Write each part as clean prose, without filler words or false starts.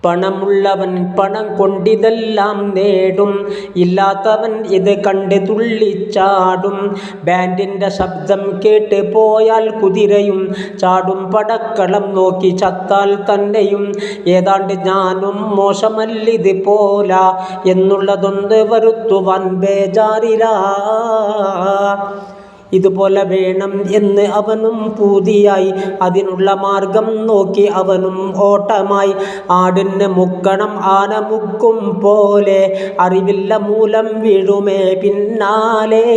പണമുള്ളവൻ പണം കൊണ്ടിതെല്ലാം നേടും, ഇല്ലാത്തവൻ ഇത് കണ്ട് തുള്ളിച്ചാടും. ബാൻഡിൻ്റെ ശബ്ദം കേട്ട് പോയാൽ കുതിരയും ചാടും, പടക്കളം നോക്കി ചത്താൽ തന്നെയും. ഏതാണ്ട് ഞാനും മോശമല്ലിത് പോല എന്നുള്ളതൊന്ന് വരുത്തുവാൻ ബേജാറില്ല. ഇതുപോലെ വേണം എന്ന് അവനും പൂതിയായി, അതിനുള്ള മാർഗം നോക്കി അവനും ഓട്ടമായി. ആടിന് മുക്കണം ആന മുക്കും പോലെ, അറിവില്ല മൂലം വീഴുമേ പിന്നാലെ.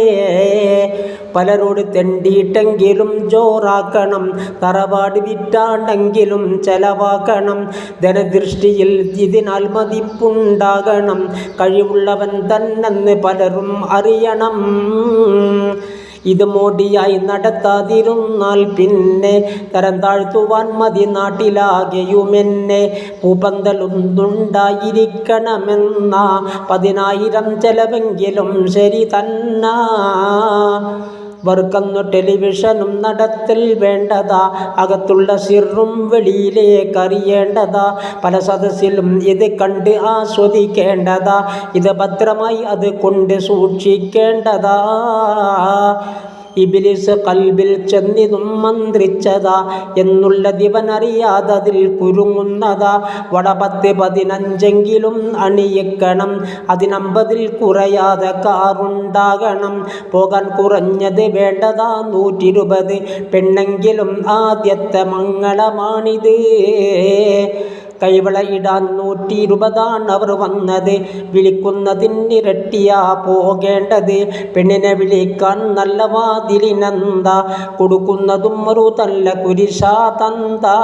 പലരോട് തെണ്ടിയിട്ടെങ്കിലും ജോറാക്കണം, തറവാട് വിറ്റാണ്ടെങ്കിലും ചെലവാക്കണം. ധനദൃഷ്ടിയിൽ ഇതിനാൽ മതിപ്പുണ്ടാകണം, കഴിവുള്ളവൻ തന്നെന്ന് പലരും അറിയണം. ഇത് മോടിയായി നടത്താതിരുന്നാൽ പിന്നെ തരം താഴ്ത്തുവാൻ മതി നാട്ടിലാകെയുമെന്നെ. പൂപ്പന്തലൊന്നുണ്ടായിരിക്കണമെന്ന 10,000 ചെലവെങ്കിലും ശരി തന്നെ. വർക്കന്നു ടെലിവിഷനും നടത്തൽ വേണ്ടതാ, അകത്തുള്ള സിറും വെളിയിലേക്കറിയേണ്ടതാ. പല സദസ്സിലും ഇത് കണ്ട് ആസ്വദിക്കേണ്ടതാ, ഇത് ഭദ്രമായി അത് കൊണ്ട് സൂക്ഷിക്കേണ്ടതാ. ഇബ്ലീസ് കൽബിൽ ചെന്നിതും മന്ത്രിച്ചതാ എന്നുള്ളതിവനറിയാതതിൽ കുരുങ്ങുന്നതാ. വട 10-15 അണിയിക്കണം, 50 കുറയാതെ കാറുണ്ടാകണം. പോകാൻ കുറഞ്ഞത് വേണ്ടതാ 120, പെണ്ണെങ്കിലും ആദ്യത്തെ മംഗളമാണിത്. കൈവള ഇടാൻ 120 അവർ വന്നത്, വിളിക്കുന്നതിനിരട്ടിയാ പോകേണ്ടത്. പെണ്ണിനെ വിളിക്കാൻ നല്ല വാതിലിനെന്താ, കൊടുക്കുന്നതും ഒരു തല്ല കുരിശാ തന്താ.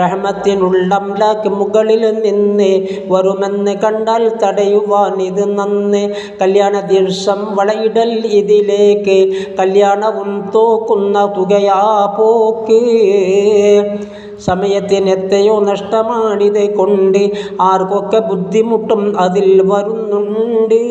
റഹ്മത്തിനുള്ള അംലാക്ക് മുകളിൽ നിന്ന് വരുമെന്ന് കണ്ടാൽ തടയുവാൻ ഇത് നന്ന്. കല്യാണ ദിവസം വളയിടൽ ഇതിലേക്ക്, കല്യാണവും തോക്കുന്ന തുകയാ പോക്ക്. സമയത്തിന് എത്രയോ നഷ്ടമാണിത് കൊണ്ട്, ആർക്കൊക്കെ ബുദ്ധിമുട്ടും അതിൽ വരുന്നുണ്ട്.